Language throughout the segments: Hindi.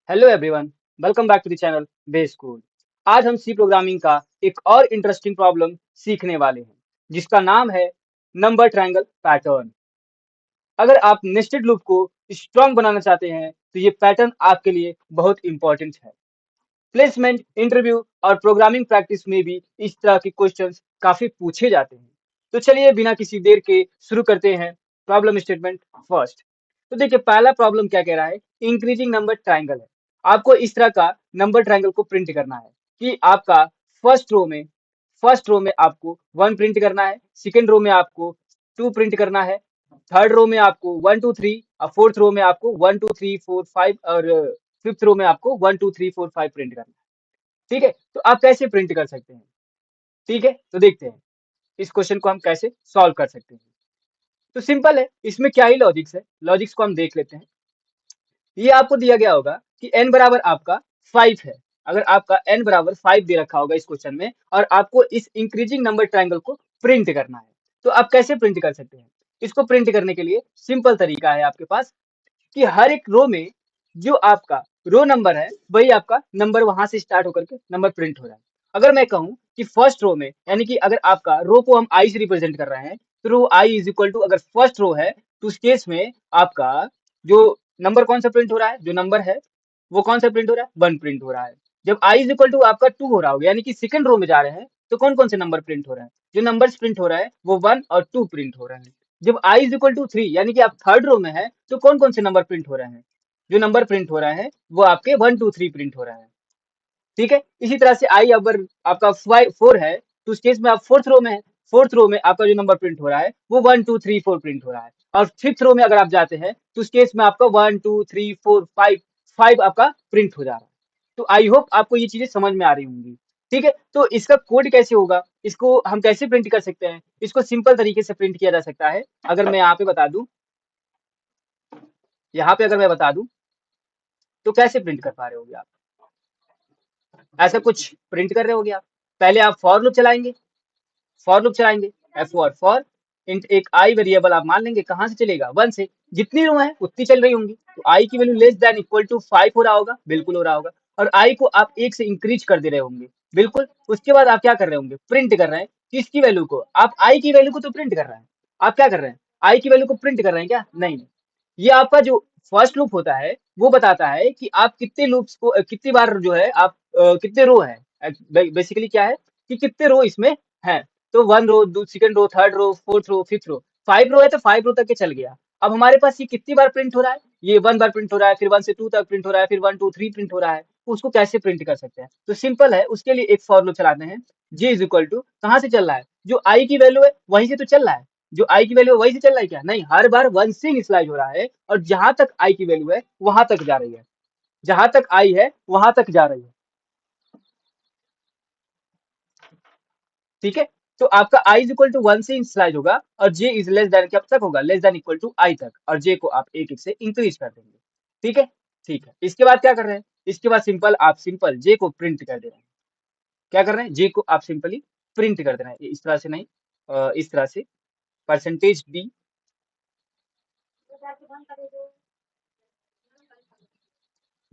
Hello everyone, welcome back to the channel base school. आज हम सी प्रोग्रामिंग का एक और इंटरेस्टिंग प्रॉब्लम सीखने वाले हैं, जिसका नाम है नंबर ट्रायंगल पैटर्न। अगर आप नेस्टेड लूप को स्ट्रॉन्ग बनाना चाहते हैं, तो ये पैटर्न आपके लिए बहुत इंपॉर्टेंट है। प्लेसमेंट, इंटरव्यू और प्रोग्रामिंग प्रैक्टिस में भी इस तरह के क्वेश्चंस काफी पूछे जाते हैं। तो चलिए बिना किसी देर के शुरू करते हैं। Problem statement first. तो देखिए पहला प्रॉब्लम क्या कह रहा है, इंक्रीजिंग नंबर ट्रायंगल है। आपको इस तरह का नंबर ट्रायंगल को प्रिंट करना है कि आपका फर्स्ट रो में फर्स्ट रो में आपको 1 प्रिंट करना है, सेकंड रो में आपको 2 प्रिंट करना है, थर्ड रो में आपको 1 2 3 और फोर्थ रो में आपको 1 2 3 4 5 और फिफ्थ रो में आपको 1 2 3 4 5 प्रिंट करना है। ठीक है, तो आप कैसे प्रिंट कर सकते हैं? ठीक है, तो देखते हैं इस क्वेश्चन को हम कैसे सॉल्व कर सकते हैं। तो सिंपल है, इसमें क्या ही लॉजिक्स है, लॉजिक्स को हम देख लेते हैं। ये आपको दिया गया होगा कि n बराबर आपका 5 है। अगर आपका n बराबर 5 दे रखा होगा इस क्वेश्चन में और आपको इस इंक्रीजिंग नंबर ट्रायंगल को प्रिंट करना है, तो आप कैसे प्रिंट कर सकते हैं? इसको प्रिंट करने के लिए सिंपल तरीका है आपके पास कि हर एक रो में जो आपका रो नंबर है, वही आपका नंबर वहां से स्टार्ट होकर के नंबर प्रिंट हो रहा है। अगर मैं कहूं कि फर्स्ट रो में, यानी कि अगर आपका रो को हम आई से रिप्रेजेंट कर रहे हैं, तो रो आई इज इक्वल टू, अगर फर्स्ट रो है तो उस केस में आपका जो नंबर कौन सा प्रिंट हो रहा है, जो नंबर है वो कौन सा प्रिंट हो रहा है, 1 प्रिंट हो रहा है। जब आई इज इक्वल टू आपका 2 हो रहा होगा, यानी कि सेकंड रो में जा रहे हैं, तो कौन कौन से नंबर प्रिंट हो रहे हैं, जो नंबर्स प्रिंट हो रहा है वो 1 और 2 प्रिंट हो रहे हैं। जब आई इज इक्वल टू 3, यानी कि आप थर्ड रो में है, तो कौन कौन से नंबर प्रिंट हो रहे हैं, जो नंबर प्रिंट हो रहा है वो आपके 1 2 3 प्रिंट हो रहा है। ठीक है, इसी तरह से आई अगर आपका 4 है, तो उस केस में आप फोर्थ रो में है, फोर्थ रो में आपका जो नंबर प्रिंट हो रहा है वो 1 2 3 4 प्रिंट हो रहा है। और फिफ्थ रो में अगर आप जाते हैं, तो उस केस में आपका 1 2 3 4 5 5 आपका प्रिंट हो जा रहा है। तो आई होप आपको ये चीजें समझ में आ रही होंगी। ठीक है, तो इसका कोड कैसे होगा, इसको हम कैसे प्रिंट कर सकते हैं? इसको सिंपल तरीके से प्रिंट किया जा सकता है। अगर मैं यहाँ पे बता दूं, यहाँ पे अगर मैं बता दूं, तो कैसे प्रिंट कर पा रहे होगे आप? ऐसा कुछ प्रिंट कर रहे होगे आप? पहले आप फॉर लूप चलाएंगे, फॉर लूप चलाएंगे, फॉर इंट एक आई वेरिएबल आप मान लेंगे, कहाँ से चलेगा, 1 से। जितनी रो है उतनी चल रही होंगी, तो आई की value less than equal to 5 हो रहा होगा, बिल्कुल हो रहा होगा। और आई को आप 1 से इंक्रीज कर दे रहे होंगे, बिल्कुल। उसके बाद आप क्या कर रहे होंगे, प्रिंट कर रहे हैं किसकी वैल्यू को, आप आई की वैल्यू को तो प्रिंट कर रहे हैं। आप क्या कर रहे हैं, आई की वैल्यू को प्रिंट कर रहे हैं क्या? नहीं, ये आपका जो फर्स्ट लूप होता है वो बताता है कि आप कितने लूप्स को कितनी बार जो है आप कितने रो है, बेसिकली क्या है कि कितने रो इसमें है। तो 1 row, second row, third row, fourth row, fifth row, 5 row है, तो 5 रो तक के चल गया। अब हमारे पास ये कितनी बार प्रिंट हो रहा है, ये 1 बार प्रिंट हो रहा है, फिर 1 से 2 तक प्रिंट हो रहा है, फिर 1 2 3 प्रिंट हो रहा है। तो उसको कैसे प्रिंट कर सकते हैं? तो सिंपल है, उसके लिए एक फॉर लूप चलाते हैं। जे इज इक्वल टू कहाँ से चल रहा है, जो आई की वैल्यू है वहीं से तो चल रहा है। जो आई की वैल्यू है वहीं से चल रहा है क्या? नहीं, हर बार 1 से इनिशियलाइज हो रहा है, और जहां तक आई की वैल्यू है वहां तक जा रही है, जहां तक आई है वहां तक जा रही है। ठीक है, तो आपका आई इज इक्वल टू 1 से इनिशियलाइज होगा, और जे इज लेस देन कब तक होगा, लेस देन इक्वल टू आई तक, और जे को आप एक एक से इंक्रीज कर देंगे। ठीक है, ठीक है। इसके बाद क्या कर रहे हैं, इसके बाद सिंपल आप सिंपल जे को प्रिंट कर दे रहे हैं। क्या कर रहे हैं, जे को आप सिंपली प्रिंट कर दे रहे हैं, इस तरह से नहीं, इस तरह से परसेंटेज डी,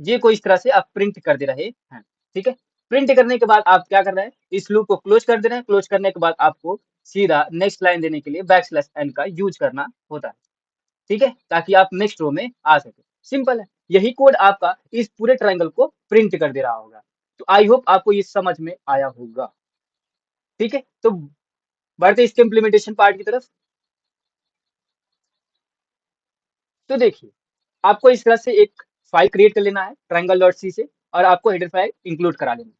जे को इस तरह से आप प्रिंट कर दे रहे हैं। ठीक है, प्रिंट करने के बाद आप क्या कर रहे हैं, इस लूप को क्लोज कर दे रहे हैं। क्लोज करने के बाद आपको सीधा नेक्स्ट लाइन देने के लिए बैक स्लैश एन का यूज करना होता है। ठीक है, ताकि आप नेक्स्ट रो में आ सके। सिंपल है, यही कोड आपका इस पूरे ट्रायंगल को प्रिंट कर दे रहा होगा। तो आई होप आपको ये समझ में आया होगा। ठीक है, तो बढ़ते इसके इम्प्लीमेंटेशन पार्ट की तरफ। तो देखिए, आपको इस तरह से एक फाइल क्रिएट कर लेना है ट्रायंगल डॉट सी से, और आपको हेडर फाइल इंक्लूड करा लेना है।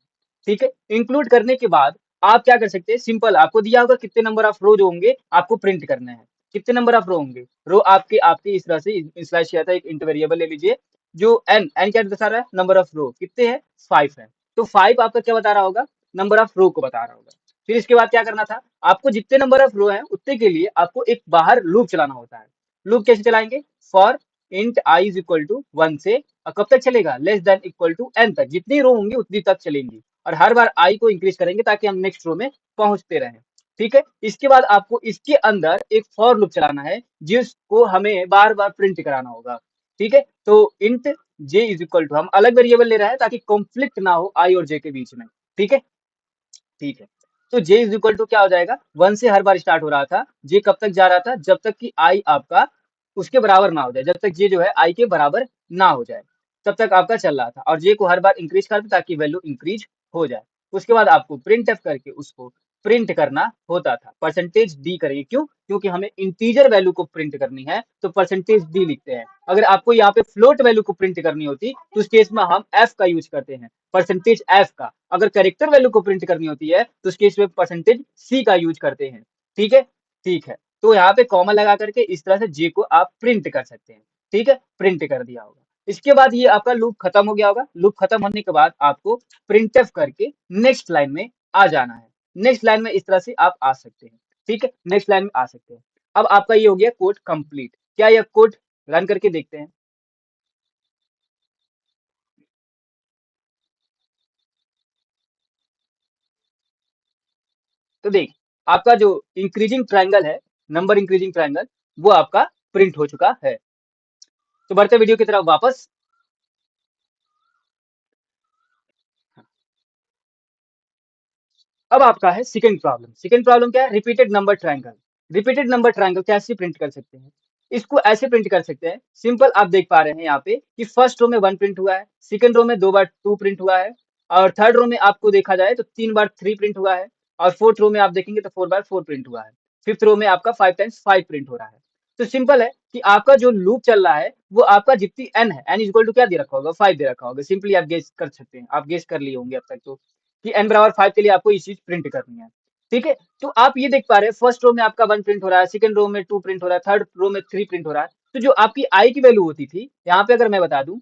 ठीक है, इंक्लूड करने के बाद आप क्या कर सकते हैं, सिंपल आपको दिया होगा कितने नंबर ऑफ रो जो होंगे आपको प्रिंट करने हैं। कितने नंबर ऑफ रो होंगे, रो आपके आपके इस तरह से इनिशियलाइज किया था, एक इंट वेरिएबल ले लीजिए, जो एन एन क्या बता रहा है, नंबर ऑफ रो कितने हैं, 5 है। तो 5 आपका क्या बता रहा होगा, नंबर ऑफ रो को बता रहा होगा। फिर इसके बाद क्या करना था, आपको जितने नंबर ऑफ रो है उतने के लिए आपको एक बाहर लूप चलाना होता है। लूप कैसे चलाएंगे, for int i is equal to 1 से, और कब तक चलेगा, less than equal to n तक, जितनी रो होंगी उतनी तक चलेंगी, और हर बार आई को इंक्रीज करेंगे ताकि हम नेक्स्ट रो में पहुंचते रहें। ठीक है, इसके बाद आपको इसके अंदर एक फॉर लूप चलाना है, जिसको हमें बार बार प्रिंट कराना होगा। ठीक है, तो int j is equal to, हम अलग वेरिएबल ले रहे हैं ताकि कॉन्फ्लिक्ट ना हो आई और जे के बीच में। ठीक है, ठीक है। तो जे इज इक्वल टू क्या हो जाएगा, 1 से हर बार स्टार्ट हो रहा था, जे कब तक जा रहा था, जब तक कि आई आपका उसके बराबर ना हो जाए, जब तक जे जो है आई के बराबर ना हो जाए, तब तक आपका चल रहा था, और जे को हर बार इंक्रीज कर दे ताकि वैल्यू इंक्रीज हो जाए। उसके बाद आपको प्रिंट एफ करके उसको प्रिंट करना होता था, परसेंटेज डी करेंगे, क्यों, क्योंकि हमें इंटीजर वैल्यू को प्रिंट करनी है तो परसेंटेज डी लिखते हैं। अगर आपको यहाँ पे फ्लोट वैल्यू को प्रिंट करनी होती तो उस केस में हम एफ का यूज करते हैं, परसेंटेज एफ का। अगर कैरेक्टर वैल्यू को प्रिंट करनी होती है तो उस केस में परसेंटेज सी का यूज करते हैं। ठीक है, ठीक है। तो यहाँ पे कॉमा लगा करके इस तरह से जे को आप प्रिंट कर सकते हैं। ठीक है, प्रिंट कर दिया होगा। इसके बाद ये आपका लूप खत्म हो गया होगा। लूप खत्म होने के बाद आपको प्रिंटफ करके नेक्स्ट लाइन में आ जाना है। नेक्स्ट लाइन में इस तरह से आप आ सकते हैं। ठीक है, नेक्स्ट लाइन में आ सकते हैं। अब आपका ये हो गया कोड कंप्लीट। क्या यह कोड रन करके देखते हैं? तो देख, आपका जो इंक्रीजिंग ट्रायंगल है, नंबर इंक्रीजिंग ट्रायंगल, वो आपका प्रिंट हो चुका है। तो बढ़ते वीडियो की तरफ वापस। अब आपका है सेकंड प्रॉब्लम। सेकंड प्रॉब्लम क्या है? Repeated number triangle. Repeated number triangle कैसे प्रिंट कर सकते हैं? इसको ऐसे प्रिंट कर सकते हैं, सिंपल। आप देख पा रहे हैं यहाँ पे कि फर्स्ट रो में 1 प्रिंट हुआ है, सेकंड रो में 2 बार 2 प्रिंट हुआ है, और थर्ड रो में आपको देखा जाए तो 3 बार 3 प्रिंट हुआ है, और फोर्थ रो में आप देखेंगे तो 4 बार 4 प्रिंट हुआ है, फिफ्थ रो में आपका 5 टाइम्स 5 प्रिंट हो रहा है। तो सिंपल है कि आपका जो लूप चल रहा है वो आपका जितनी एन है, एन इक्वल टू क्या दे रखा होगा, 5 दे रखा होगा। सिंपली आप गेस कर सकते हैं, आप गेस कर लिए होंगे अब तक तो, कि n बराबर 5 के लिए आपको ये चीज प्रिंट करनी है। ठीक है, तो आप ये देख पा रहे हैं फर्स्ट रो में आपका 1 प्रिंट हो रहा है, सेकंड रो में 2 प्रिंट हो रहा है, थर्ड रो में 3 प्रिंट हो रहा है। तो जो आपकी आई की वैल्यू होती थी, यहाँ पे अगर मैं बता दूं,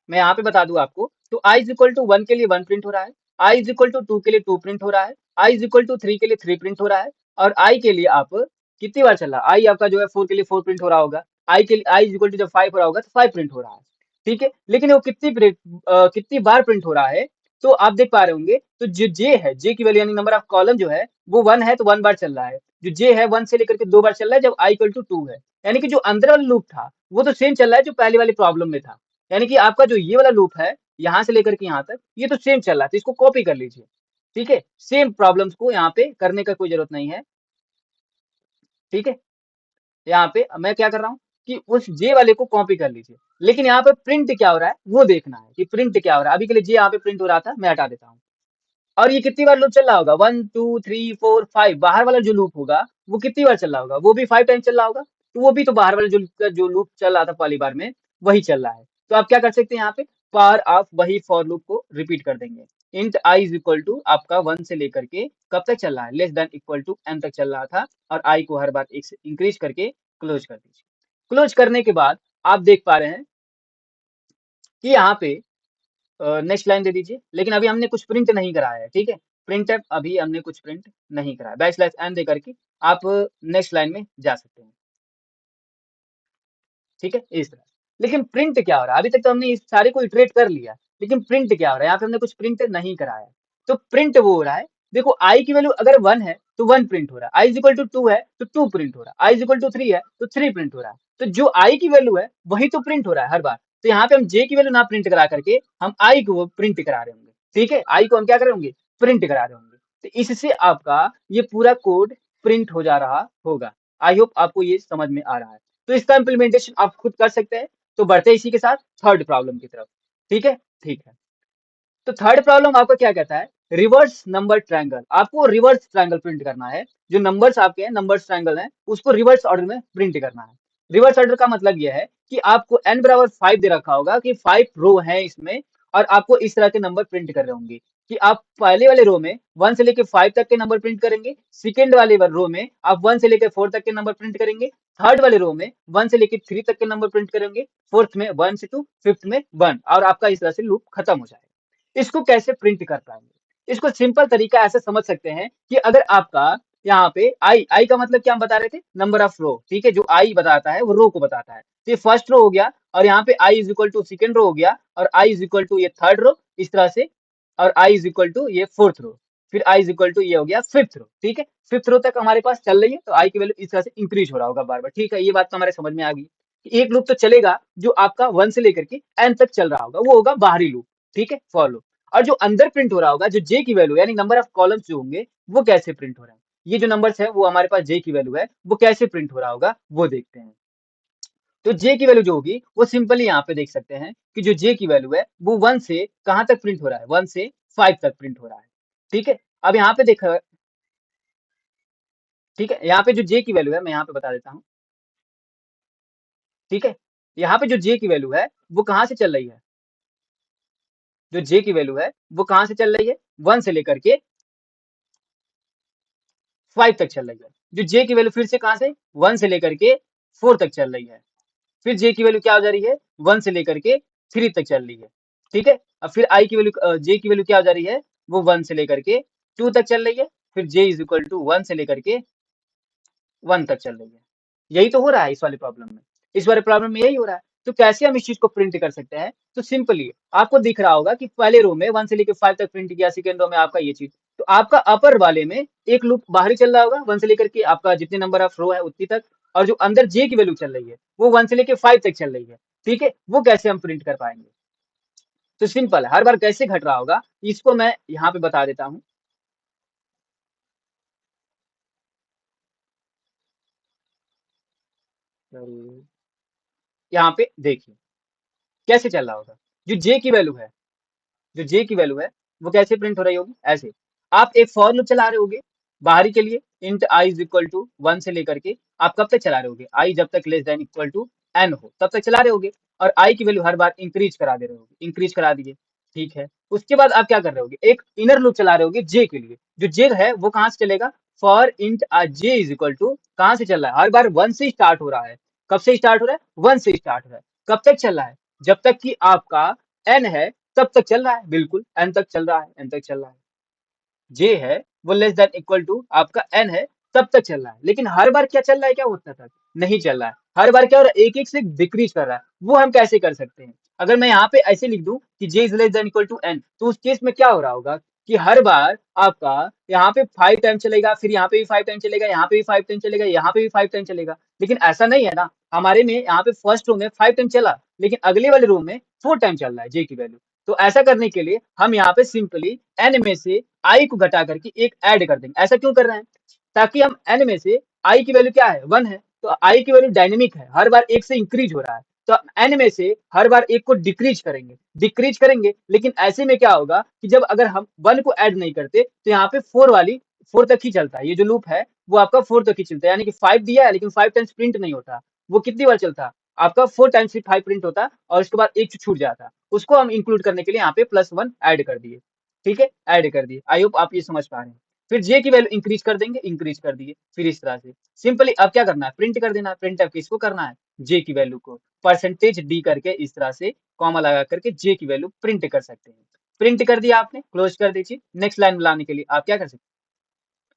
मैं यहाँ पे बता दूं आपको, तो आई इज इक्वल टू 1 के लिए 1 प्रिंट हो रहा है, आई इज इक्वल टू 2 के लिए 2 प्रिंट हो रहा है, आई इज इक्वल टू 3 के लिए 3 प्रिंट हो रहा है, और आई के लिए आप कितनी बार चल रहा है, आई आपका जो है 4 के लिए 4 प्रिंट हो रहा होगा, आई के लिए आई इज इक्वल टू जब 5 हो रहा होगा तो 5 प्रिंट हो रहा है। ठीक है, लेकिन वो कितनी बार प्रिंट हो रहा है, तो आप देख पा रहे होंगे, तो जो जे है, जे की वैल्यू यानी नंबर ऑफ कॉलम जो है वो 1 है, तो 1 बार चल रहा है। जो जे है 1 से लेकर के 2 बार चल रहा है जब आई इक्वल टू 2 है, यानी कि जो अंदर वाला लूप था वो तो सेम चल रहा है जो पहले वाली प्रॉब्लम में था। यानी कि आपका जो ये वाला लूप है, यहाँ से लेकर के यहाँ तक, ये तो सेम चल रहा है, तो इसको कॉपी कर लीजिए। ठीक है, सेम प्रॉब्लम्स को यहाँ पे करने का कोई जरूरत नहीं है। ठीक है, यहाँ पे मैं क्या कर रहा हूँ कि उस जे वाले को कॉपी कर लीजिए, लेकिन यहाँ पे प्रिंट क्या हो रहा है वो देखना है कि प्रिंट क्या हो रहा है। अभी के लिए जे यहाँ पे प्रिंट हो रहा था, मैं हटा देता हूँ। और ये कितनी बार लूप चल रहा होगा, 1 2 3 4 5, बाहर वाला जो लूप होगा वो कितनी बार चल रहा होगा, वो भी 5 टाइम चल रहा होगा। तो वो भी तो बाहर वाला जो लूप चल रहा था पहली बार में, वही चल रहा है। तो आप क्या कर सकते हैं, यहाँ पे पार आप वही फॉर लूप को रिपीट कर देंगे। Int i is equal to आपका 1 से लेकर के कब तक चल रहा है, less than equal to n तक चल रहा था, और आई को हर बार 1 से इंक्रीज करके क्लोज कर दीजिए। क्लोज करने के बाद आप देख पा रहे हैं कि यहाँ पे नेक्स्ट लाइन दे दीजिए, लेकिन अभी हमने कुछ प्रिंट नहीं कराया है। ठीक है, प्रिंट एफ अभी हमने कुछ प्रिंट नहीं कराया, बैक स्लैश एन दे करके आप नेक्स्ट लाइन में जा सकते हैं। ठीक है, इस तरह। लेकिन प्रिंट क्या हो रहा है, अभी तक तो हमने इस सारे को इटरेट कर लिया, लेकिन प्रिंट क्या हो रहा है, यहाँ पे हमने कुछ प्रिंट नहीं कराया। तो प्रिंट वो हो रहा है, देखो आई की वैल्यू अगर 1 है तो 1 प्रिंट हो रहा है, आई इज इक्वल टू 2 है तो 2 प्रिंट हो रहा है, आई इज इक्वल टू 3 है तो 3 प्रिंट हो रहा है। तो जो आई की वैल्यू है वही तो प्रिंट हो रहा है हर बार। तो यहाँ पे हम जे की वैल्यू ना प्रिंट करा करके हम आई को प्रिंट करा रहे होंगे। ठीक है, आई को हम क्या कर रहे होंगे, प्रिंट करा रहे होंगे। तो इससे आपका ये पूरा कोड प्रिंट हो जा रहा होगा। आई होप आपको ये समझ में आ रहा है। तो इसका इम्प्लीमेंटेशन आप खुद कर सकते हैं। तो बढ़ते हैं इसी के साथ थर्ड प्रॉब्लम की तरफ। ठीक है, ठीक है। तो थर्ड प्रॉब्लम आपका क्या कहता है, रिवर्स नंबर ट्रायंगल। आपको रिवर्स ट्रायंगल प्रिंट करना है, जो नंबर्स आपके हैं, नंबर्स ट्रायंगल हैं, उसको रिवर्स ऑर्डर में प्रिंट करना है। रिवर्स ऑर्डर का मतलब यह है कि आपको n बराबर 5 दे रखा होगा कि 5 रो है इसमें, और आपको इस तरह के नंबर प्रिंट कर रहे होंगे कि आप पहले वाले रो में 1 से लेकर 5 तक के नंबर प्रिंट करेंगे, सेकेंड वाले रो में आप 1 से लेकर 4 तक के नंबर प्रिंट करेंगे, थर्ड वाले रो में 1 से लेकर 3 तक के नंबर प्रिंट करेंगे, फोर्थ में 1 से 2, फिफ्थ में 1, और आपका इस तरह से लूप खत्म हो जाएगा। इसको कैसे प्रिंट कर पाएंगे, इसको सिंपल तरीका ऐसे समझ सकते हैं कि अगर आपका यहाँ पे आई का मतलब क्या हम बता रहे थे, नंबर ऑफ रो। ठीक है, जो आई बताता है वो रो को बताता है। तो ये फर्स्ट रो हो गया, और यहाँ पे i is equal to second row हो गया, और आई इज इक्वल टू ये थर्ड रो, इस तरह से, और आई इज इक्वल टू ये फोर्थ रो, फिर आई इज इक्वल टू ये हो गया फिफ्थ रो। ठीक है, फिफ्थ रो तक हमारे पास चल रही है, तो आई की वैल्यू इस तरह से इंक्रीज हो रहा होगा बार बार। ठीक है, ये बात तो हमारे समझ में आ गई। एक लूप तो चलेगा जो आपका 1 से लेकर के n तक चल रहा होगा, वो होगा बाहरी लूप, ठीक है, फॉर लूप। और जो अंदर प्रिंट हो रहा होगा, जो j की वैल्यू यानी नंबर ऑफ कॉलम्स जो होंगे, वो कैसे प्रिंट हो रहे हैं। ये जो नंबर्स है वो हमारे पास j की वैल्यू है, वो कैसे प्रिंट हो रहा होगा वो देखते हैं। तो j की वैल्यू जो होगी वो सिंपली यहाँ पे देख सकते हैं कि जो j की वैल्यू है वो 1 से कहाँ तक प्रिंट हो रहा है, 1 से 5 तक प्रिंट हो रहा है, ठीक है। अब यहाँ पे देखा, ठीक है, यहाँ पे जो j की वैल्यू है मैं यहाँ पे बता देता हूँ, ठीक है। यहाँ पे जो j की वैल्यू है वो कहाँ से चल रही है, जो j की वैल्यू है वो कहाँ से चल रही है, 1 से लेकर के 5 तक चल रही है। जो j की वैल्यू फिर से कहाँ से 1 से लेकर के 4 तक चल रही है। फिर j की वैल्यू क्या हो जा रही है, 1 से लेकर के 3 तक चल रही है, ठीक है। अब फिर i की वैल्यू j की वैल्यू क्या हो जा रही है, वो 1 से लेकर के 2 तक चल रही है। फिर j इज इक्वल टू 1 से लेकर के 1 तक चल रही है। यही तो हो रहा है इस वाले प्रॉब्लम में, इस वाले प्रॉब्लम में यही हो रहा है। तो कैसे हम इस चीज को प्रिंट कर सकते हैं, तो सिंपली आपको दिख रहा होगा कि पहले रो में 1 से लेकर 5 तक प्रिंट किया, सेकंड रो में आपका ये चीज, तो आपका अपर वाले में एक लूप बाहरी चल रहा होगा 1 से लेकर के आपका जितने नंबर ऑफ रो है उतनी तक, और जो अंदर j की वैल्यू चल रही है वो 1 से लेकर 5 तक चल रही है, ठीक है। वो कैसे हम प्रिंट कर पाएंगे, तो सिंपल है, हर बार कैसे घट रहा होगा इसको मैं यहाँ पे बता देता हूँ। यहाँ पे देखिए कैसे चल रहा होगा, जो j की वैल्यू है, जो j की वैल्यू है वो कैसे प्रिंट हो रही होगी, ऐसे आप एक फॉर लूप चला रहे होगे बाहरी के लिए, int i is equal to 1 से लेकर के आप कब तक चला रहे होगे, i जब तक less than equal to n हो तब तक चला रहे होगे, और i की वैल्यू हर बार इंक्रीज करा दे रहे होगे, इंक्रीज करा दिए, ठीक है। उसके बाद आप क्या कर रहे होगे, एक इनर लूप चला रहे होगे j के लिए, जो j है वो कहाँ से चलेगा, for int j is equal to कहाँ से चल रहा है, हर बार 1 से स्टार्ट हो रहा है। कब से स्टार्ट हो रहा है, 1 से स्टार्ट हो रहा है। कब तक चल रहा है, जब तक कि आपका n है तब तक चल रहा है, बिल्कुल n तक चल रहा है, n तक चल रहा है। j है वो लेस देन इक्वल टू आपका n है, तब तक चल रहा है। लेकिन हर बार क्या चल रहा है, क्या उतना तक नहीं चल रहा है, हर बार क्या हो रहा है, एक एक से डिक्रीज कर रहा है। वो हम कैसे कर सकते हैं, अगर मैं यहाँ पे ऐसे लिख दूं कि j is less than equal to n, तो उस केस में क्या हो रहा होगा कि हर बार आपका यहाँ पे 5 टाइम चलेगा, फिर यहाँ पे भी 5 टाइम चलेगा, यहाँ पे भी 5 टाइम चलेगा, यहाँ पे भी 5 टाइम चलेगा। लेकिन ऐसा नहीं है ना, हमारे में यहाँ पे फर्स्ट रो में 5 टाइम चला, लेकिन अगले वाले रो में 4 टाइम चल रहा है j की वैल्यू। तो ऐसा करने के लिए हम यहाँ पे सिंपली n में से i को घटा करके एक ऐड कर देंगे। ऐसा क्यों कर रहे हैं, ताकि हम n में से i की वैल्यू क्या है, 1 है, तो i की वैल्यू डायनेमिक है, हर बार एक से इंक्रीज हो रहा है, तो n में से हर बार एक को डिक्रीज करेंगे, डिक्रीज करेंगे। लेकिन ऐसे में क्या होगा कि जब अगर हम 1 को ऐड नहीं करते तो यहाँ पे 4 वाली 4 तक ही चलता है, ये जो लूप है वो आपका 4 तक ही चलता है, यानी कि 5 दिया है लेकिन 5 टाइम्स प्रिंट नहीं होता, वो कितनी बार चलता, आपका 4 टाइम्स 5 प्रिंट होता और उसके बाद एक छूट जाता। उसको हम इंक्लूड करने के लिए यहाँ पे +1 ऐड कर दिए, ठीक है, ऐड कर दिए। आई होप आप ये समझ पा रहे हैं। फिर जे की वैल्यू इंक्रीज कर देंगे, इंक्रीज कर दिए, फिर इस तरह से सिंपली अब क्या करना है, प्रिंट कर देना है। प्रिंट अब किसको करना है, जे की वैल्यू को परसेंटेज डी करके इस तरह से कॉमा लगा करके जे की वैल्यू प्रिंट कर सकते हैं। प्रिंट कर दिया आपने, क्लोज कर दीजिए। नेक्स्ट लाइन में लाने के लिए आप क्या कर सकते हैं,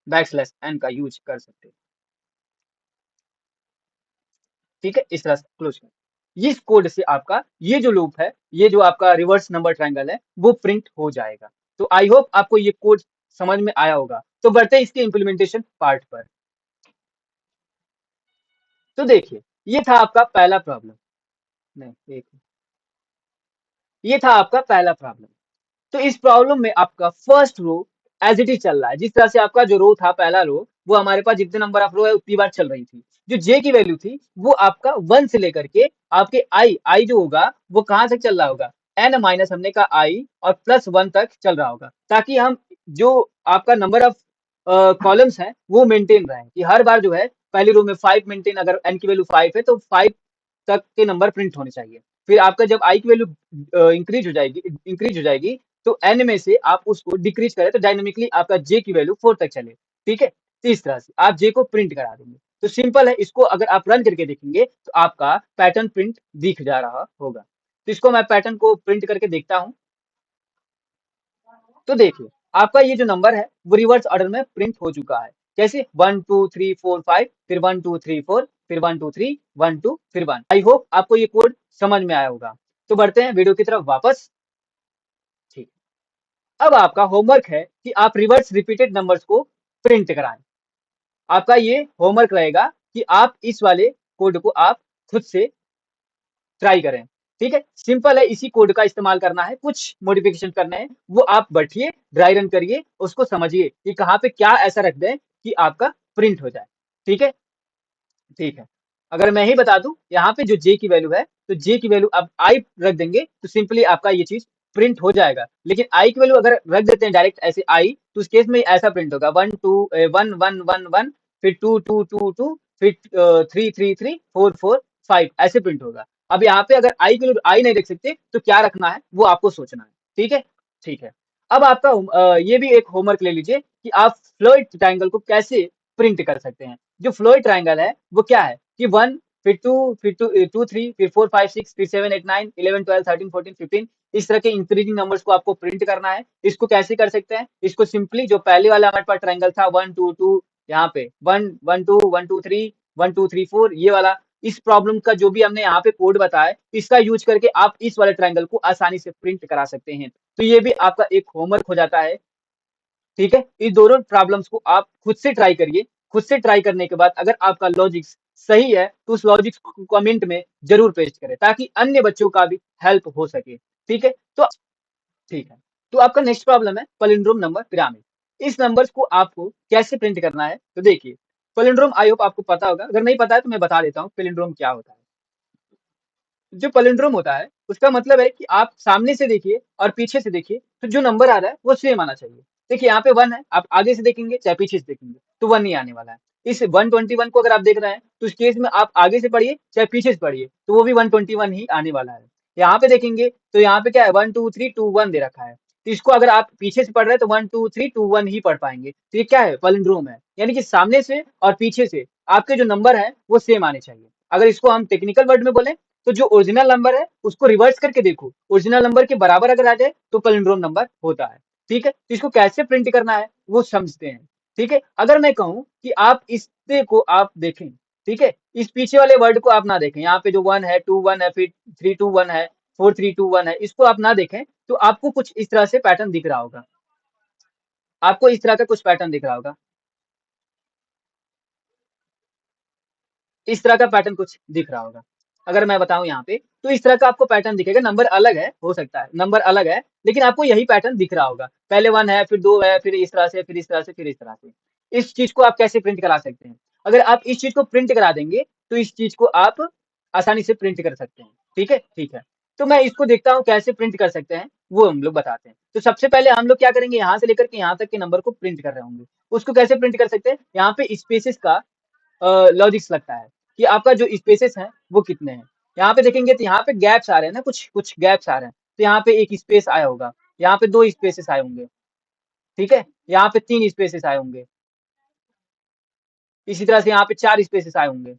बैकस्लैश n का यूज कर सकते हैं, ठीक है, इस तरह से क्लोज कर। इस कोड से आपका ये जो लूप है, ये जो आपका रिवर्स नंबर ट्रायंगल है वो प्रिंट हो जाएगा। तो आई होप आपको ये कोड समझ में आया होगा। तो बढ़ते हैं इसके इम्प्लीमेंटेशन पार्ट पर। तो देखिए ये था आपका पहला प्रॉब्लम, नहीं एक, ये था आपका पहला प्रॉब्लम। तो इस प्रॉब्लम में आपका first row as it is चल रहा है, जिस तरह से आपका जो रो था पहला रो, वो हमारे पास जितने नंबर ऑफ रो है उतनी बार चल रही थी। जो जे की वैल्यू थी वो आपका 1 से लेकर के आपके आई जो होगा वो कहाँ तक चल रहा होगा, n माइनस हमने का आई और +1 तक चल रहा होगा, ताकि हम जो आपका नंबर ऑफ कॉलम्स है वो मेंटेन रहे, कि हर बार जो है पहली रो में 5 मेंटेन, अगर n की वैल्यू 5 है तो 5 तक के नंबर प्रिंट होने चाहिए। फिर आपका जब आई की वैल्यू इंक्रीज हो जाएगी तो n में से आप उसको डिक्रीज करें तो डायनेमिकली आपका j की वैल्यू 4 तक चले, ठीक है। तो इस तरह से आप j को प्रिंट करा देंगे। तो सिंपल है, इसको अगर आप रन करके देखेंगे तो आपका पैटर्न प्रिंट दिख जा रहा होगा। तो इसको मैं पैटर्न को प्रिंट करके देखता हूँ। तो देखिए आपका ये जो नंबर है वो रिवर्स ऑर्डर में प्रिंट हो चुका है। कैसे, 1 2 3 4 5, फिर 1 2 3 4, फिर 1 2 3 1 2 फिर 1। आई होप आपको ये कोड समझ में आया होगा। तो बढ़ते हैं वीडियो की तरफ वापस, ठीक। अब आपका होमवर्क है कि आप रिवर्स रिपीटेड नंबर्स को प्रिंट कराएं। आपका ये होमवर्क रहेगा कि आप इस वाले कोड को आप खुद से ट्राई करें। ठीक है, सिंपल है, इसी कोड का इस्तेमाल करना है, कुछ मॉडिफिकेशन करने हैं, वो आप बैठिए, ड्राई रन करिए, उसको समझिए कि कहाँ पे क्या ऐसा रख दें कि आपका प्रिंट हो जाए। ठीक है, ठीक है। अगर मैं ही बता दूं, यहाँ पे जो जे की वैल्यू है, तो जे की वैल्यू आप आई रख देंगे तो सिंपली आपका ये चीज प्रिंट हो जाएगा। लेकिन आई की वैल्यू अगर रख देते हैं डायरेक्ट ऐसे आई, तो उस केस में ऐसा प्रिंट होगा 1 2 1 1 1 1, फिर 2 2 2 2, फिर 3 3 3 4 4 5 ऐसे प्रिंट होगा। अब यहाँ पे अगर आई की वैल्यू आई नहीं रख सकते तो क्या रखना है वो आपको सोचना है। ठीक है, ठीक है। अब आपका ये भी एक होमवर्क ले लीजिए कि आप फ्लोइड ट्रायंगल को कैसे प्रिंट कर सकते हैं। जो फ्लोइड ट्रायंगल है वो क्या है कि 1 फिर 2 फिर 2 3 फिर 4 5 6 फिर 7 8 9 11 12 13 14 15 इस तरह के इंक्रीजिंग नंबर्स को आपको प्रिंट करना है। इसको कैसे कर सकते हैं, इसको सिंपली जो पहले वाला हमारे पास ट्रायंगल था 1 2 2, यहाँ पे 1 1 2 1 2 3 1 2 3 4 ये वाला, इस प्रॉब्लम का जो भी हमने यहाँ पे कोड बताया इसका यूज करके आप इस वाले ट्रायंगल को आसानी से प्रिंट करा सकते हैं। तो ये भी आपका एक होमवर्क हो जाता है। ठीक है, इस दोनों प्रॉब्लम्स को आप खुद से ट्राई करिए। खुद से ट्राई करने के बाद अगर आपका लॉजिक सही है तो उस लॉजिक को कमेंट में जरूर पेस्ट करें ताकि अन्य बच्चों का भी हेल्प हो सके। ठीक है, तो ठीक है, तो आपका नेक्स्ट प्रॉब्लम है पैलिंड्रोम नंबर पिरामिड। इस नंबर्स को आपको कैसे प्रिंट करना है, तो देखिए पैलिंड्रोम आई होप आपको पता होगा, अगर नहीं पता है तो मैं बता देता हूँ पैलिंड्रोम क्या होता है। जो पैलिंड्रोम होता है उसका मतलब है कि आप सामने से देखिए और पीछे से देखिए तो जो नंबर आ रहा है वो सेम आना चाहिए। देखिए यहाँ पे 1 है, आप आगे से देखेंगे चाहे पीछे से देखेंगे तो 1 ही आने वाला है। इस 121 को अगर आप देख रहे हैं तो इस केस में आप आगे से पढ़िए चाहे पीछे से पढ़िए तो वो भी 121 ही आने वाला है। यहाँ पे देखेंगे तो यहाँ पे क्या है 1 2 3 2 1 दे रखा है, तो इसको अगर आप पीछे से पढ़ रहे हैं तो 1 2 3 2 1 ही पढ़ पाएंगे। तो ये क्या है, पैलिंड्रोम है, यानी कि सामने से और पीछे से आपके जो नंबर है वो सेम आने चाहिए। अगर इसको हम टेक्निकल वर्ड में बोले तो जो ओरिजिनल नंबर है उसको रिवर्स करके देखो, ओरिजिनल नंबर के बराबर अगर आ जाए तो पैलिंड्रोम नंबर होता है। ठीक है, तो इसको कैसे प्रिंट करना है वो समझते हैं। ठीक है, अगर मैं कहूं कि आप इससे को आप देखें, ठीक है, इस पीछे वाले वर्ड को आप ना देखें, यहाँ पे जो 1 है 2 1 है फिर 3 2 1 है 4 3 2 1 है, इसको आप ना देखें तो आपको कुछ इस तरह से पैटर्न दिख रहा होगा। आपको इस तरह का कुछ पैटर्न दिख रहा होगा, इस तरह का पैटर्न कुछ दिख रहा होगा। अगर मैं बताऊं यहाँ पे तो इस तरह का आपको पैटर्न दिखेगा, नंबर अलग है, हो सकता है नंबर अलग है लेकिन आपको यही पैटर्न दिख रहा होगा। पहले 1 है फिर 2 है फिर इस तरह से फिर इस तरह से फिर इस तरह से। इस चीज को आप कैसे प्रिंट करा सकते हैं, अगर आप इस चीज को प्रिंट करा देंगे तो इस चीज को आप आसानी से प्रिंट कर सकते हैं। ठीक है, ठीक है। तो मैं इसको देखता हूँ कैसे प्रिंट कर सकते हैं वो हम लोग बताते हैं। तो सबसे पहले हम लोग क्या करेंगे, यहाँ से लेकर के यहाँ तक के नंबर को प्रिंट कर रहे होंगे। उसको कैसे प्रिंट कर सकते हैं, यहाँ पे स्पेसेस का लॉजिक्स लगता है कि आपका जो स्पेसेस है वो कितने हैं। यहाँ पे देखेंगे तो यहाँ पे गैप्स आ रहे हैं ना, कुछ कुछ गैप्स आ रहे हैं, तो यहाँ पे एक स्पेस आया होगा, यहाँ पे 2 स्पेसेस आए होंगे। ठीक है, यहाँ पे 3 स्पेसेस आए होंगे, इसी तरह से यहाँ पे 4 स्पेसेस आए होंगे।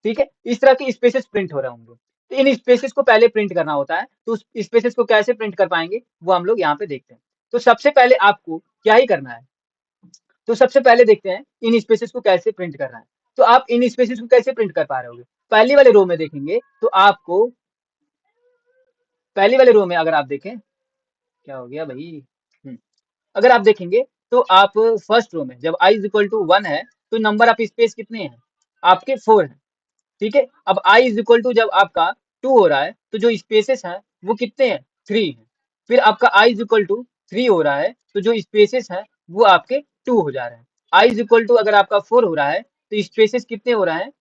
ठीक है, इस तरह के स्पेसेस प्रिंट हो रहे होंगे, तो इन स्पेसेस को पहले प्रिंट करना होता है। तो उस स्पेसेस को कैसे प्रिंट कर पाएंगे वो हम लोग यहाँ पे देखते हैं। तो सबसे पहले आपको क्या ही करना है, तो सबसे पहले देखते हैं इन स्पेसेस को कैसे प्रिंट करना है। तो आप इन स्पेसेस को कैसे प्रिंट कर पा रहे होगे, पहली वाले रो में देखेंगे तो आपको पहली वाले रो में अगर आप देखें, क्या हो गया भाई, अगर आप देखेंगे तो आप फर्स्ट रो में जब i इज इक्वल टू 1 है तो नंबर ऑफ स्पेस कितने हैं, आपके 4 हैं। ठीक है, अब i इज इक्वल टू जब आपका 2 हो रहा है तो जो स्पेसेस हैं वो कितने हैं, 3 हैं। फिर आपका i इज इक्वल टू 3 हो रहा है तो जो स्पेसेस हैं वो आपके 2 हो जा रहे हैं। i इज इक्वल टू अगर आपका 4 हो रहा है तो स्पेसेस कितने हो रहे हैं,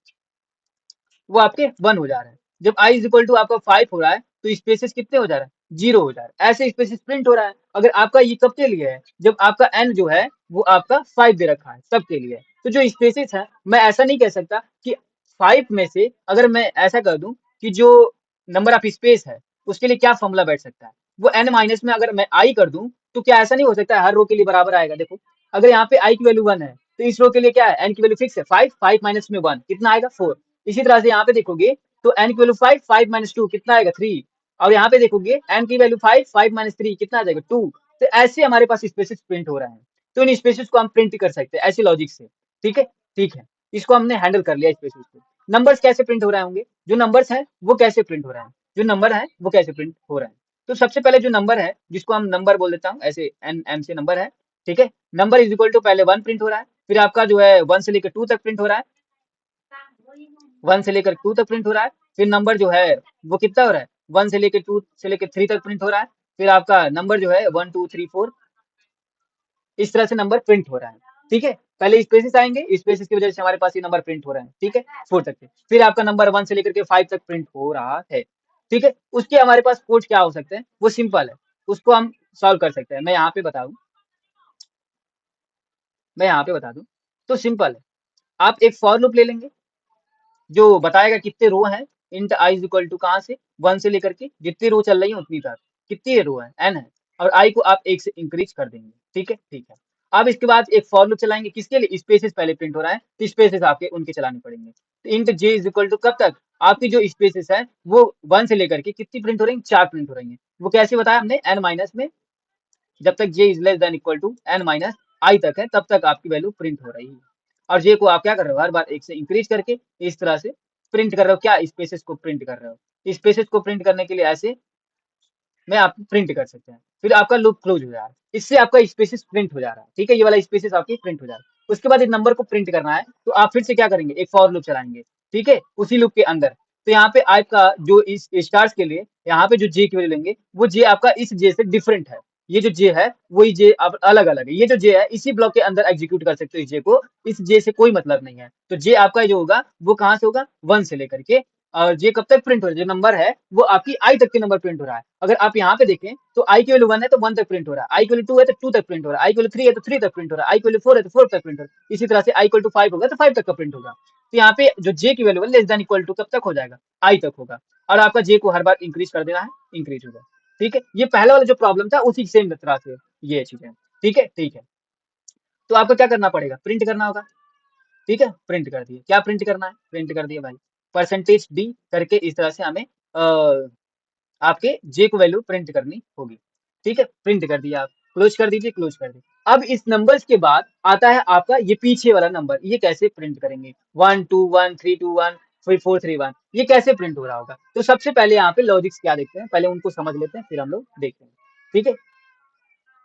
वो आपके 1 हो जा रहे हैं। जब i इज इक्वल टू आपका 5 हो रहा है तो स्पेसेस कितने हो जा रहे हैं, 0 हो जा रहा है। ऐसे स्पेसेस प्रिंट हो रहा है। अगर आपका ये कब के लिए है, जब आपका n जो है वो आपका 5 दे रखा है सबके लिए, तो जो स्पेसेस है मैं ऐसा नहीं कह सकता कि 5 में से अगर मैं ऐसा कर दूं कि जो नंबर ऑफ स्पेस है उसके लिए क्या फॉर्मूला बैठ सकता है, वो n माइनस में अगर मैं i कर दूं तो क्या ऐसा नहीं हो सकता है हर रो के लिए बराबर आएगा। देखो अगर यहाँ पे i की वैल्यू 1 है तो इस रो के लिए क्या है, n की वैल्यू फिक्स है 5, 5 माइनस में 1 कितना आएगा 4। इसी तरह से यहाँ पे देखोगे तो n की वैल्यू 5, 5 माइनस 2 कितना आएगा 3। और यहाँ पे देखोगे n की वैल्यू 5, 5 माइनस 3 कितना आ जाएगा 2। तो ऐसे हमारे पास स्पेसेस प्रिंट हो रहे हैं, तो इन स्पेसेस को हम प्रिंट कर सकते हैं ऐसे लॉजिक से। ठीक है, ठीक है, इसको हमने हैंडल कर लिया स्पेसेस को। नंबर्स कैसे प्रिंट हो रहे होंगे, जो नंबर्स हैं वो कैसे प्रिंट हो रहे हैं, जो नंबर है वो कैसे प्रिंट हो रहे हैं। तो सबसे पहले जो नंबर है जिसको हम नंबर बोल देता हूँ ऐसे एन एम से नंबर है। ठीक है, नंबर इज इक्वल टू पहले 1 प्रिंट हो रहा है, फिर आपका जो है 1 से लेकर 2 तक प्रिंट हो रहा है, 1 से लेकर 2 तक प्रिंट हो रहा है। फिर नंबर जो है वो कितना हो रहा है, 1 से लेकर 2 से लेकर 3 तक प्रिंट हो रहा है। फिर आपका नंबर जो है 1 2 3 4 इस तरह से नंबर प्रिंट हो रहा है। ठीक है, पहले स्पेसेस आएंगे, स्पेसेस की वजह से हमारे पास ये नंबर प्रिंट हो रहा है। ठीक है, 4 तक के। फिर आपका नंबर 1 से लेकर के 5 तक प्रिंट हो रहा है। ठीक है, उसके हमारे पास कोड क्या हो सकते हैं, वो सिंपल है, उसको हम सॉल्व कर सकते हैं। मैं यहाँ पे बता दूं तो सिंपल है। आप एक फॉर लूप ले लेंगे जो बताएगा कितने रो हैं। Int i is equal to कहाँ से, 1 से लेकर के जितनी रो चल रही है उतनी तक, कितनी रो है, एन है, और आई को आप 1 से इंक्रीज कर देंगे। ठीक है, ठीक है। अब इसके बाद एक फॉर लूप चलाएंगे, किसके लिए, स्पेसेस पहले प्रिंट हो रहा है तो स्पेसेस आपके उनके चलाने पड़ेंगे। तो int j is equal to कब तक, आपकी जो स्पेसेस है वो 1 से लेकर के कितनी प्रिंट हो रही है, 4 प्रिंट हो रही है। वो कैसे बताया हमने, एन माइनस में, जब तक j is less than equal to n minus i तक है तब तक आपकी वैल्यू प्रिंट हो रही है। और जे को आप क्या कर रहे हो, हर बार 1 से इंक्रीज करके इस तरह से प्रिंट कर रहे हो, क्या स्पेसेस को प्रिंट कर रहे हो। स्पेसेस को प्रिंट करने के लिए ऐसे में आप प्रिंट कर सकते हैं। फिर आपका लूप क्लोज हो जा रहा है, इससे आपका स्पेसिस प्रिंट हो जा रहा है। ठीक है, ये वाला स्पेसिस आपकी प्रिंट हो जा रहा है। उसके बाद इस नंबर को प्रिंट करना है तो आप फिर से क्या करेंगे, एक फॉर लूप चलाएंगे। ठीक है, उसी लूप के अंदर तो यहाँ पे आपका जो इस स्टार्स के लिए यहाँ पे जो जे की वैल्यू लेंगे वो जे आपका इस जे से डिफरेंट है। ये जो जे है वही जे अब अलग अलग है। ये जो जे है इसी ब्लॉक के अंदर एग्जीक्यूट कर सकते हो इस जे को, इस जे से कोई मतलब नहीं है। तो जे आपका जो होगा वो कहाँ से होगा, 1 से लेकर के, और ये कब तक प्रिंट हो रहा है, जो नंबर है वो आपकी आई तक के नंबर प्रिंट हो रहा है। अगर आप यहाँ पे देखें तो आई की वैल्यू 1 है तो 1 तक प्रिंट हो रहा है, आई की वैल्यू 2 है तो 2 तक प्रिंट हो रहा है, आई की वैल्यू 3 है तो 3 तक प्रिंट हो रहा है, आई की वैल्यू 4 है तो 4 तक प्रिंट हो रहा है। इसी तरह से आई इक्वल टू 5 होगा तो 5 तक का प्रिंट होगा। तो यहाँ पे जो जे की वैल्यू है लेस देन इक्वल टू कब तक हो जाएगा, आई तक होगा। और आपका जे को हर बार इंक्रीज कर देना है, इंक्रीज होगा। ठीक है, ये पहला वाला जो प्रॉब्लम था उसी सेम तरह से ये चीजें। ठीक है, ठीक है। तो आपको क्या करना पड़ेगा, प्रिंट करना होगा। ठीक है, प्रिंट कर दिए, क्या प्रिंट करना है, प्रिंट कर दिए भाई, परसेंटेज डी करके इस तरह से हमें आपके जे को वैल्यू प्रिंट करनी होगी। ठीक है, प्रिंट कर दिया आप, क्लोज कर दीजिए, क्लोज कर दीजिए। अब इस नंबर्स के बाद आता है आपका ये पीछे वाला नंबर, ये कैसे प्रिंट करेंगे, 1 2 1 3 2 1 फिर 4 3 1, ये कैसे प्रिंट हो रहा होगा। तो सबसे पहले यहाँ पे लॉजिक्स क्या देखते हैं, पहले उनको समझ लेते हैं फिर हम लोग देखते हैं। ठीक है,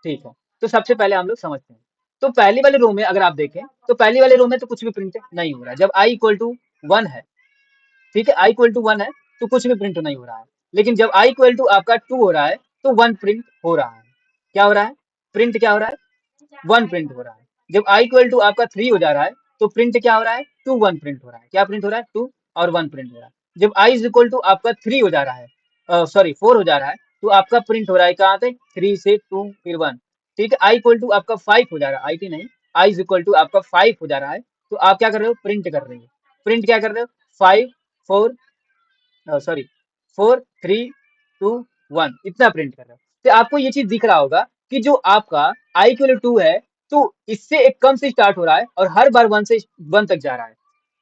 ठीक है। तो सबसे पहले हम लोग समझते हैं। तो पहली वाले रो में अगर आप देखें तो पहली वाले रो में तो कुछ भी प्रिंट नहीं हो रहा है। जब आई इक्वल टू 1 है, ठीक है, आई इक्वल टू 1 है तो कुछ भी प्रिंट नहीं हो रहा है। लेकिन जब आई इक्वल टू आपका 2 हो रहा है तो 1 प्रिंट हो रहा है। क्या हो रहा है, प्रिंट क्या हो रहा है, 1 प्रिंट हो रहा है। जब आई इक्वल टू आपका 3 हो जा रहा है तो प्रिंट क्या हो रहा है, 2 1 प्रिंट हो रहा है। क्या प्रिंट हो रहा है, 2 और 1 प्रिंट हो रहा है। जब आई इज इक्वल टू आपका 3 हो जा रहा है, सॉरी 4 हो जा रहा है, तो आपका प्रिंट हो रहा है कहाँ से, 3 से 2 फिर 1। ठीक है, आई इक्वल टू आपका 5 हो जा रहा है, आई टी नहीं, आई इज इक्वल टू आपका 5 हो जा रहा है, तो आप क्या कर रहे हो, प्रिंट कर रहे हो। प्रिंट क्या कर रहे हो, 5 4 सॉरी 4 3 2 1 इतना प्रिंट कर रहा है। तो आपको ये चीज दिख रहा होगा कि जो आपका आई की वैल्यू 2 है तो इससे एक कम से स्टार्ट हो रहा है और हर बार 1 से 1 तक जा रहा है।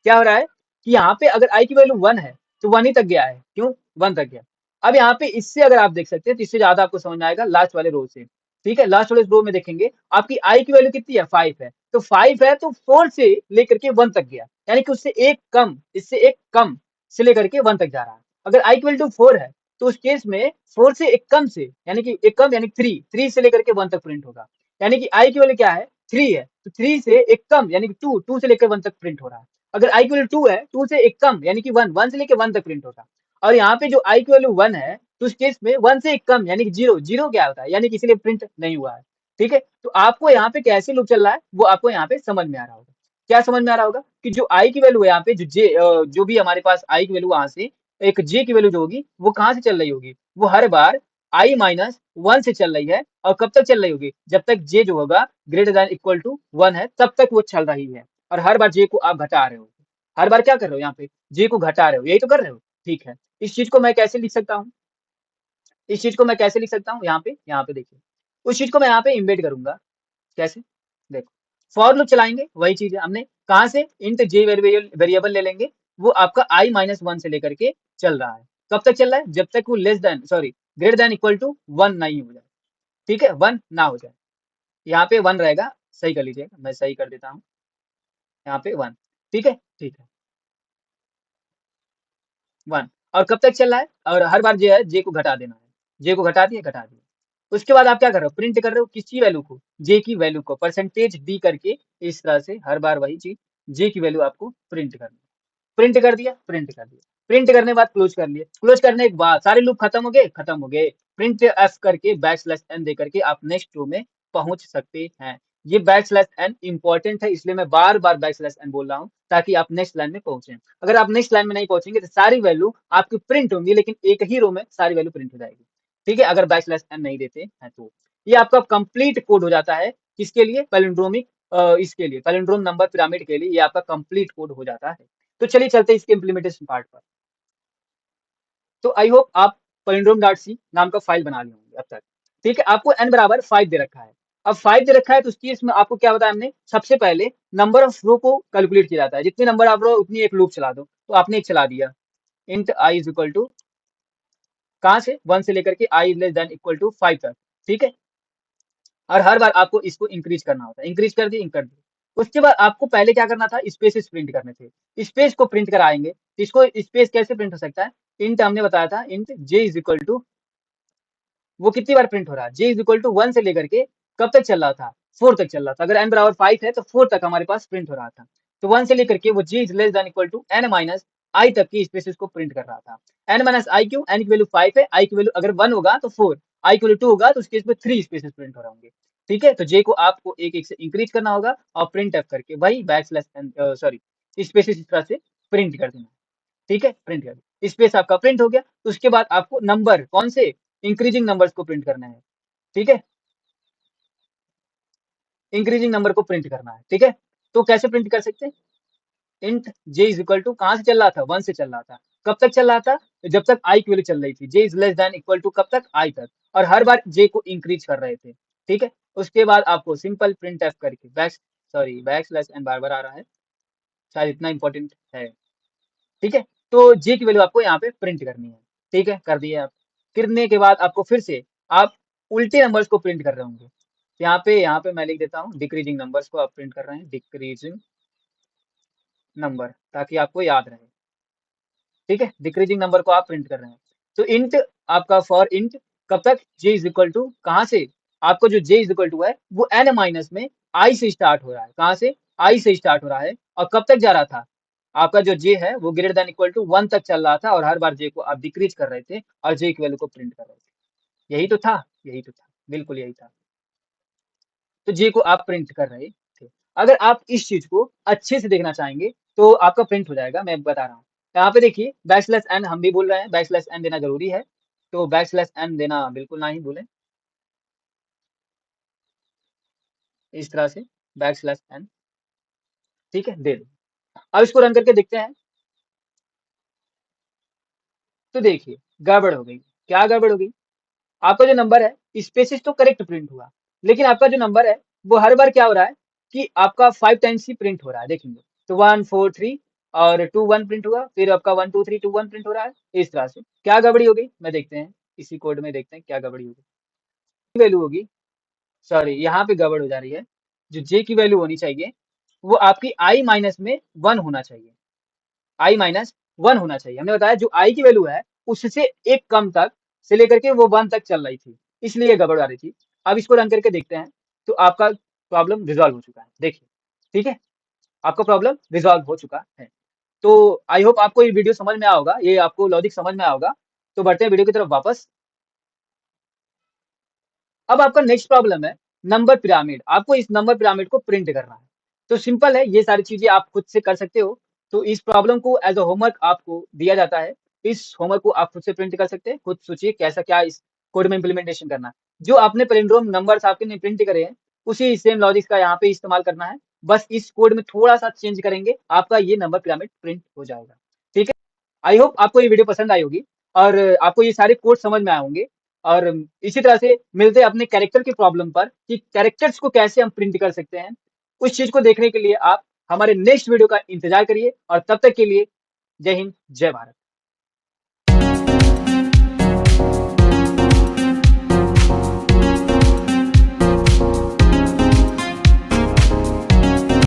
क्या हो रहा है कि यहाँ पे अगर आई की वैल्यू 1 है तो 1 ही तक गया है, क्यों, 1 तक गया। अब यहाँ पे इससे अगर आप देख सकते हैं तो इससे ज्यादा आपको समझ में आएगा लास्ट वाले रो से। ठीक है, लास्ट वाले रो में देखेंगे आपकी आई की वैल्यू कितनी है, 5 है, तो 5 है तो 4 से लेकर के 1 तक गया, यानी कि उससे एक कम, इससे एक कम से लेकर के 1 तक जा रहा है। अगर आई इक्वल टू 4 है तो उस केस में 4 से एक कम से, यानी कि एक कम यानी 3 से लेकर के 1 तक प्रिंट होगा। यानी कि आई की वैल्यू क्या है, 3 है, तो 3 से एक कम यानी कि 2 से लेकर 1 तक प्रिंट हो रहा है। अगर आई की वैल्यू 2 है, 2 से एक कम यानी कि 1 से लेकर 1 तक प्रिंट होगा। और यहाँ पे जो आई की वैल्यू 1 है तो उस केस में 1 से एक कम यानी कि 0 क्या होता है, यानी कि इसलिए प्रिंट नहीं हुआ है। ठीक है, तो आपको यहाँ पे कैसे लूप चल रहा है वो आपको यहाँ पे समझ में आ रहा होगा। क्या समझ में आ रहा होगा कि जो आई की वैल्यू है यहाँ पे जो जे जो भी हमारे पास आई की वैल्यू वहां से एक जे की वैल्यू जो होगी वो कहाँ से चल रही होगी, वो हर बार आई माइनस 1 से चल रही है। और कब तक चल रही होगी, जब तक जे जो होगा ग्रेटर देन इक्वल टू 1 है तब तक वो चल रही है। और हर बार जे को आप घटा रहे हो, हर बार क्या कर रहे हो, यहाँ पे जे को घटा रहे हो, यही तो कर रहे हो। ठीक है, इस चीज को मैं कैसे लिख सकता हूँ, इस चीज को मैं कैसे लिख सकता हूँ, यहाँ पे देखिए, उस चीज को मैं यहाँ पे इम्बेड करूंगा। कैसे, देखो, फॉर लूप चलाएंगे, वही चीज है, हमने कहा से इंट जे वेरिएबल ले लेंगे, वो आपका आई माइनस 1 से लेकर के चल रहा है। कब तक चल रहा है, जब तक वो less than sorry greater than equal to 1 नहीं हो जाए। ठीक है, 1 ना हो जाए, यहाँ पे 1 रहेगा, सही कर लीजिएगा, मैं सही कर देता हूँ, यहाँ पे 1। ठीक है, ठीक है, 1। और कब तक चल रहा है, और हर बार जे है जे को घटा देना है, जे को घटा दिए, घटा दिए। उसके बाद आप क्या कर रहे हो, प्रिंट कर रहे हो किसकी वैल्यू को, जे की वैल्यू को, परसेंटेज डी करके इस तरह से हर बार वही चीज जे की वैल्यू आपको प्रिंट करनी है। प्रिंट कर दिया, प्रिंट कर दिया, प्रिंट करने के बाद क्लोज कर लिए, क्लोज करने के बाद सारे लूप खत्म हो गए, खत्म हो गए। प्रिंट एफ करके बैकस्लैश n दे करके आप नेक्स्ट रो में पहुंच सकते हैं। ये बैकस्लैश n इंपॉर्टेंट है, इसलिए मैं बार बार बैकस्लैश n बोल रहा हूँ ताकि आप नेक्स्ट लाइन में पहुंचे। अगर आप नेक्स्ट लाइन में नहीं पहुंचेंगे तो सारी वैल्यू आपकी प्रिंट होंगी, लेकिन एक ही रो में सारी वैल्यू प्रिंट हो जाएगी। ठीक है, अगर बैकस्लैश n नहीं देते हैं तो ये आपका कंप्लीट कोड हो जाता है। किसके लिए? पैलिंड्रोमिक, इसके लिए पैलिंड्रोम नंबर पिरामिड के लिए ये आपका कंप्लीट कोड हो जाता है। तो चलिए चलते हैं इसके इम्प्लीमेंटेशन पार्ट पर। तो आई होप आप palindrome.c नाम का फाइल बना लिए होंगे अब तक। ठीक है, आपको n बराबर 5 दे रखा है। अब 5 दे रखा है तो उसकी इसमें आपको क्या बताया हमने? सबसे पहले नंबर ऑफ रो को कैलकुलेट किया जाता है, जितने नंबर आप रो उतनी एक लूप चला दो। तो आपने एक चला दिया, int i is equal to कहाँ से 1 से लेकर के i less than equal to 5 तक। ठीक है, और हर बार आपको इसको इंक्रीज करना होता है, इंक्रीज कर दिए, इंकर दिए। उसके बाद आपको पहले क्या करना था? स्पेसेस प्रिंट करने थे, स्पेस को प्रिंट कराएंगे। इसको स्पेस कैसे प्रिंट हो सकता है? इंट हमने बताया था, int j is equal to, वो कितनी बार प्रिंट हो रहा है? j इज इक्वल टू 1 से लेकर के कब तक चल रहा था? 4 तक चल रहा था। अगर n बराबर 5 है तो 4 तक हमारे पास प्रिंट हो रहा था। तो 1 से लेकर के वो j is less than equal to n minus i तक की स्पेसेस को प्रिंट कर रहा था। n माइनस i क्यों? n की वैल्यू 5 है, i की वैल्यू अगर 1 होगा तो 4, i की वैल्यू 2 होगा तो उस केस में 3 स्पेसेस प्रिंट हो रहे होंगे। ठीक है, तो j को आपको एक एक से इंक्रीज करना होगा और प्रिंट एफ करके वही बैकस्लैश n सॉरी स्पेसेस इस तरह से प्रिंट कर देना। ठीक है, प्रिंट कर दिया, स्पेस आपका प्रिंट हो गया। तो उसके बाद आपको नंबर कौन से? इंक्रीजिंग नंबर्स को प्रिंट करना है। ठीक है, इंक्रीजिंग नंबर को प्रिंट करना है। ठीक है, तो कैसे प्रिंट कर सकते हैं? Int j is equal to कहाँ से चल रहा था? 1 से चल रहा था। कब तक चल रहा था? जब तक i की वैल्यू चल रही थी। j is less than equal to कब तक? i तक, और हर बार j को इंक्रीज कर रहे थे। ठीक है, उसके बाद आपको सिंपल प्रिंट एफ करके बैक स्लैश n बार बार आ रहा है, शायद इतना इंपॉर्टेंट है। ठीक है, तो j की वैल्यू आपको यहाँ पे प्रिंट करनी है। ठीक है, कर दिए आप। करने के बाद आपको फिर से आप उल्टे नंबर्स को प्रिंट कर रहे होंगे। यहाँ पे मैं लिख देता हूँ, डिक्रीजिंग नंबर्स को आप प्रिंट कर रहे हैं, डिक्रीजिंग नंबर, ताकि आपको याद रहे। ठीक है, डिक्रीजिंग नंबर को आप प्रिंट कर रहे हैं। तो इंट आपका फॉर इंट कब तक? j इज इक्वल टू कहाँ से? आपको जो j इज इक्वल टू है वो n माइनस में i से स्टार्ट हो रहा है। कहाँ से? i से स्टार्ट हो रहा है, और कब तक जा रहा था? आपका जो j है वो ग्रेटर देन इक्वल टू 1 तक चल रहा था, और हर बार j को आप डिक्रीज कर रहे थे और j की वैल्यू को प्रिंट कर रहे थे। यही तो था, यही तो था, बिल्कुल यही था। तो j को आप प्रिंट कर रहे थे। अगर आप इस चीज को अच्छे से देखना चाहेंगे तो आपका प्रिंट हो जाएगा, मैं बता रहा हूँ। यहाँ पे देखिए बैकस्लैश n हम भी बोल रहे हैं, बैकस्लैश n देना जरूरी है, तो बैकस्लैश n देना बिल्कुल ना ही भूलें। इस तरह से बैकस्लैश n, ठीक है, दे दो। अब इसको रन करके देखते हैं। तो देखिए गड़बड़ हो गई। क्या गड़बड़ हो गई? आपका जो नंबर है स्पेसिस तो करेक्ट प्रिंट हुआ, लेकिन आपका जो नंबर है वो हर बार क्या हो रहा है कि आपका 5 टाइम्स ही प्रिंट हो रहा है। देखेंगे तो 1 4 3 और 2 1 प्रिंट हुआ, फिर आपका 1 2 3 2 1 प्रिंट हो रहा है। इस तरह से क्या गड़बड़ी हो गई? मैं देखते हैं, इसी कोड में देखते हैं क्या गड़बड़ी होगी। वैल्यू होगी, सॉरी यहाँ पे गड़बड़ हो जा रही है। जो जे की वैल्यू होनी चाहिए वो आपकी आई माइनस में 1 होना चाहिए, आई माइनस 1 होना चाहिए। हमने बताया जो आई की वैल्यू है उससे एक कम तक से लेकर के वो 1 तक चल रही थी, इसलिए गड़बड़ आ रही थी। अब इसको रन करके देखते हैं तो आपका प्रॉब्लम रिजॉल्व हो चुका है। देखिए, ठीक है, आपका प्रॉब्लम रिजॉल्व हो चुका है। तो आई होप आपको ये वीडियो समझ में आया होगा, ये आपको लॉजिक समझ में आया होगा। तो बढ़ते हैं वीडियो की तरफ वापस। अब आपका नेक्स्ट प्रॉब्लम है नंबर पिरामिड। आपको इस नंबर पिरामिड को प्रिंट करना है। तो सिंपल है, ये सारी चीजें आप खुद से कर सकते हो। तो इस प्रॉब्लम को एज अ होमवर्क आपको दिया जाता है। इस होमवर्क को आप खुद से प्रिंट कर सकते हैं। खुद सोचिए कैसा क्या इस कोड में इम्प्लीमेंटेशन करना है। जो आपने पैलिंड्रोम नंबर्स आपने प्रिंट करे हैं उसी सेम लॉजिक का यहाँ पे इस्तेमाल करना है। बस इस कोड में थोड़ा सा चेंज करेंगे, आपका ये नंबर पिरामिड प्रिंट हो जाएगा। ठीक है, आई होप आपको ये वीडियो पसंद आई होगी और आपको ये सारे कोड समझ में आए होंगे। और इसी तरह से मिलते हैं अपने कैरेक्टर की प्रॉब्लम पर कि कैरेक्टर्स को कैसे हम प्रिंट कर सकते हैं। उस चीज को देखने के लिए आप हमारे नेक्स्ट वीडियो का इंतजार करिए, और तब तक के लिए जय हिंद, जय भारत।